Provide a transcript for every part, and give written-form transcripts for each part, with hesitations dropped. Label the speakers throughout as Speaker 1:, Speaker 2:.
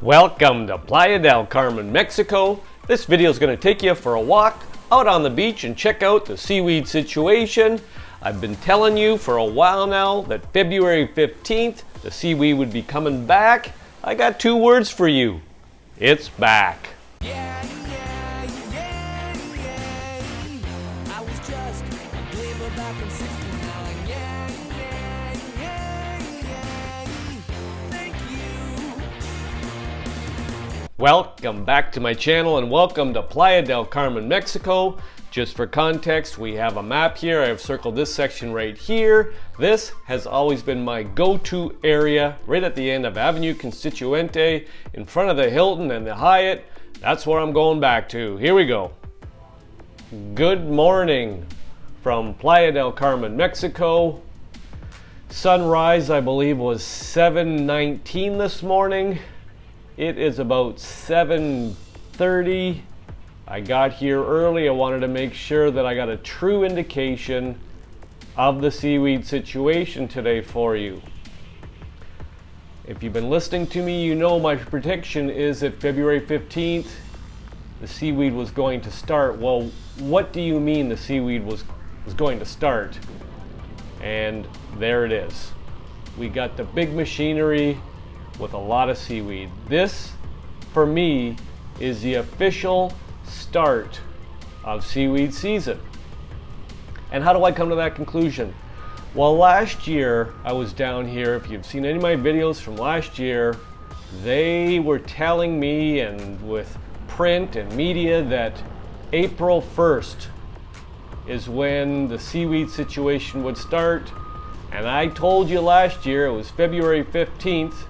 Speaker 1: Welcome to Playa del Carmen, Mexico. This video is going to take you for a walk out on the beach and check out the seaweed situation. I've been telling you for a while now that February 15th, the seaweed would be coming back. I got two words for you. It's back. Welcome back to my channel and welcome to Playa del Carmen, Mexico. Just for context, we have a map here. I have circled this section right here. This has always been my go-to area, right at the end of Avenue Constituente, in front of the Hilton and the Hyatt. That's where I'm going back to. Here we go. Good morning from Playa del Carmen, Mexico. Sunrise, I believe, was 7:19 this morning. It is about 7:30. I got here early. I wanted to make sure that I got a true indication of the seaweed situation today for you. If you've been listening to me, you know my prediction is that February 15th, the seaweed was going to start. Well, what do you mean the seaweed was going to start? And there it is. We got the big machinery with a lot of seaweed. This, for me, is the official start of seaweed season. And how do I come to that conclusion? Well, last year I was down here. If you've seen any of my videos from last year, they were telling me, and with print and media, that April 1st is when the seaweed situation would start. And I told you last year it was February 15th.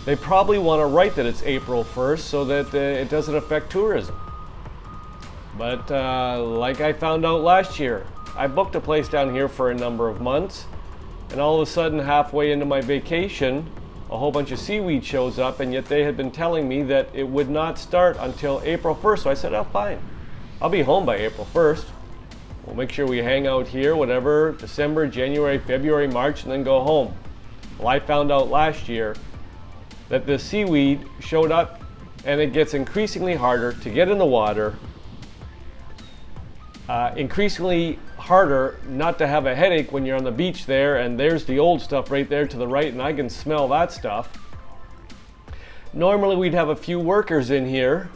Speaker 1: They probably want to write that it's April 1st so that it doesn't affect tourism. But like I found out last year, I booked a place down here for a number of months, and all of a sudden, halfway into my vacation, a whole bunch of seaweed shows up, and yet they had been telling me that it would not start until April 1st. So I said, oh, fine. I'll be home by April 1st. We'll make sure we hang out here, whatever, December, January, February, March, and then go home. Well, I found out last year that the seaweed showed up, and it gets increasingly harder to get in the water, increasingly harder not to have a headache when you're on the beach there, and there's the old stuff right there to the right, and I can smell that stuff. Normally we'd have a few workers in here.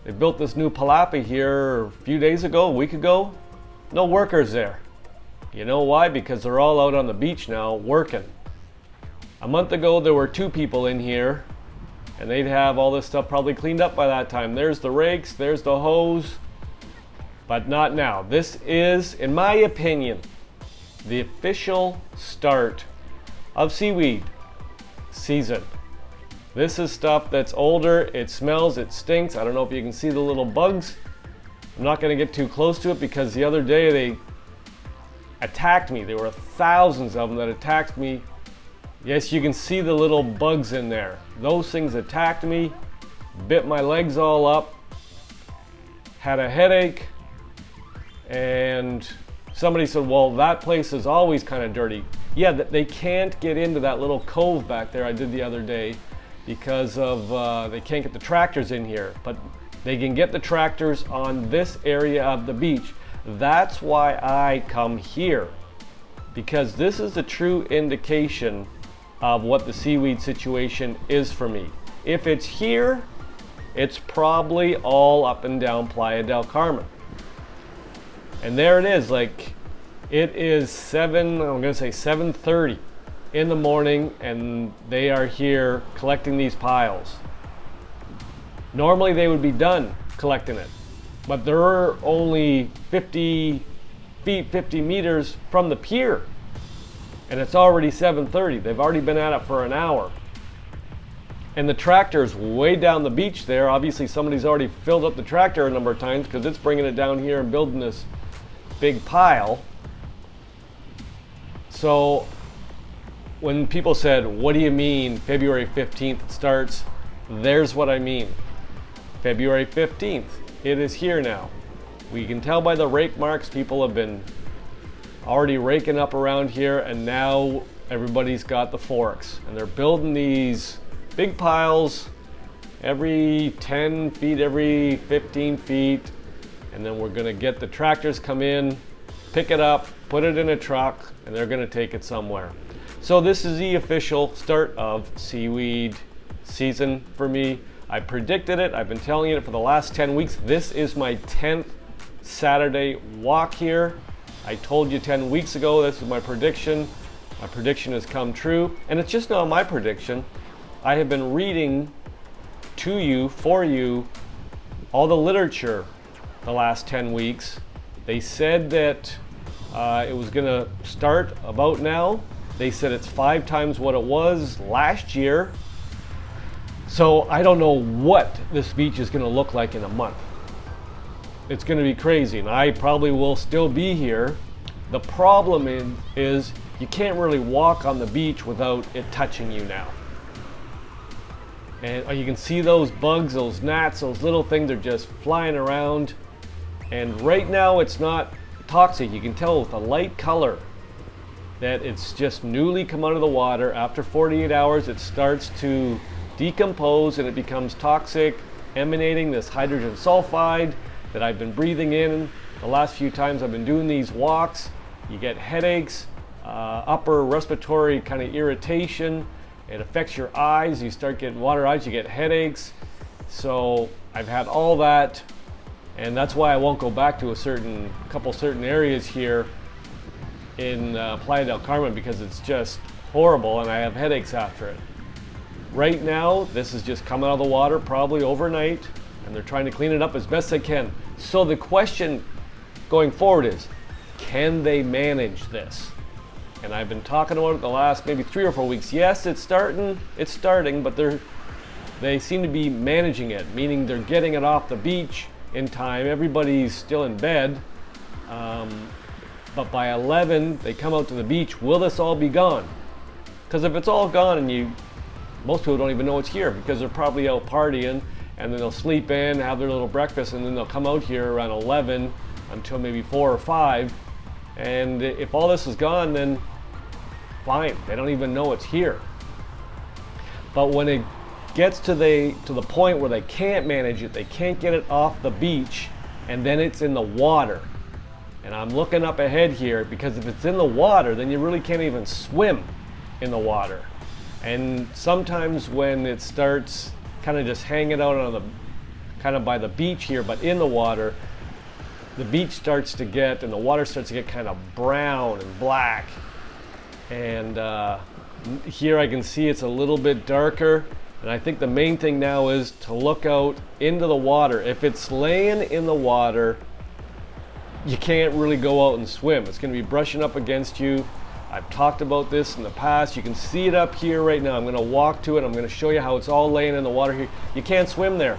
Speaker 1: They built this new palapa here a few days ago, a week ago. No workers there. You know why? Because they're all out on the beach now working. A month ago, there were two people in here, and they'd have all this stuff probably cleaned up by that time. There's the rakes, there's the hose, but not now. This is, in my opinion, the official start of seaweed season. This is stuff that's older, it smells, it stinks. I don't know if you can see the little bugs. I'm not gonna get too close to it because the other day they attacked me. There were thousands of them that attacked me. Yes, you can see the little bugs in there. Those things attacked me, bit my legs all up, had a headache, and somebody said, well, that place is always kind of dirty. Yeah, they can't get into that little cove back there I did the other day because of, they can't get the tractors in here, but they can get the tractors on this area of the beach. That's why I come here, because this is a true indication of what the seaweed situation is for me. If it's here, it's probably all up and down Playa del Carmen. And there it is, like it is 7:30 in the morning, and they are here collecting these piles. Normally they would be done collecting it, but they're only 50 feet, 50 meters from the pier. And it's already 7:30. They've already been at it for an hour. And the tractor's way down the beach there. Obviously somebody's already filled up the tractor a number of times because it's bringing it down here and building this big pile. So when people said, what do you mean February 15th it starts? There's what I mean. February 15th. It is here now. We can tell by the rake marks. People have been already raking up around here, and now everybody's got the forks and they're building these big piles every 10 feet, every 15 feet. And then we're gonna get the tractors come in, pick it up, put it in a truck, and they're gonna take it somewhere. So this is the official start of seaweed season for me. I predicted it, I've been telling you it for the last 10 weeks. This is my 10th Saturday walk here. I told you 10 weeks ago this is my prediction. My prediction has come true, and it's just not my prediction. I have been reading to you, for you, all the literature the last 10 weeks. They said that it was gonna start about now. They said it's 5 times what it was last year. So I don't know what this beach is gonna look like in a month. It's gonna be crazy, and I probably will still be here. The problem is you can't really walk on the beach without it touching you now. And you can see those bugs, those gnats, those little things are just flying around. And right now it's not toxic. You can tell with the light color that it's just newly come out of the water. After 48 hours it starts to decompose and it becomes toxic, emanating this hydrogen sulfide that I've been breathing in the last few times I've been doing these walks. You get headaches, upper respiratory kind of irritation. It affects your eyes. You start getting water eyes, you get headaches. So I've had all that, and that's why I won't go back to a couple certain areas here in Playa del Carmen, because it's just horrible and I have headaches after it. Right now, this is just coming out of the water probably overnight, and they're trying to clean it up as best they can. So the question going forward is, can they manage this? And I've been talking about it the last maybe 3 or 4 weeks. Yes, it's starting, but they seem to be managing it, meaning they're getting it off the beach in time. Everybody's still in bed, but by 11 they come out to the beach. Will this all be gone? Because if it's all gone and most people don't even know it's here, because they're probably out partying, and then they'll sleep in, have their little breakfast, and then they'll come out here around 11 until maybe 4 or 5. And if all this is gone, then fine, they don't even know it's here. But when it gets to the point where they can't manage it, they can't get it off the beach, and then it's in the water. And I'm looking up ahead here, because if it's in the water, then you really can't even swim in the water. And sometimes when it starts kind of just hanging out on kind of by the beach here, but in the water, the beach starts to get, and the water starts to get kind of brown and black. And here I can see it's a little bit darker. And I think the main thing now is to look out into the water. If it's laying in the water, you can't really go out and swim. It's going to be brushing up against you. I've talked about this in the past. You can see it up here right now. I'm going to walk to it. I'm going to show you how it's all laying in the water here. You can't swim there.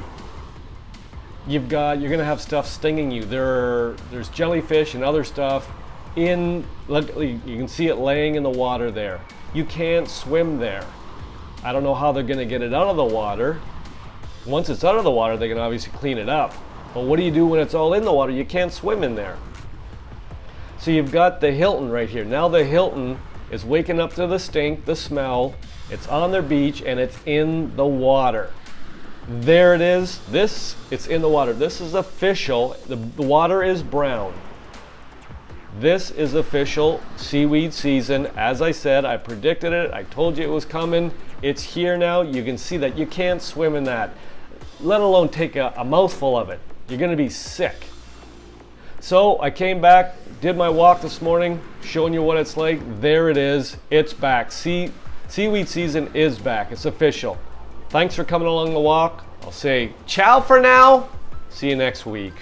Speaker 1: You're going to have stuff stinging you. There's jellyfish and other stuff look, you can see it laying in the water there. You can't swim there. I don't know how they're going to get it out of the water. Once it's out of the water, they can obviously clean it up. But what do you do when it's all in the water? You can't swim in there. So you've got the Hilton right here. Now the Hilton is waking up to the stink, the smell. It's on their beach and it's in the water. There it is. It's in the water. This is official. The water is brown. This is official seaweed season. As I said, I predicted it. I told you it was coming. It's here now. You can see that you can't swim in that, let alone take a mouthful of it. You're going to be sick. So I came back, did my walk this morning, showing you what it's like. There it is. It's back. Seaweed season is back. It's official. Thanks for coming along the walk. I'll say ciao for now. See you next week.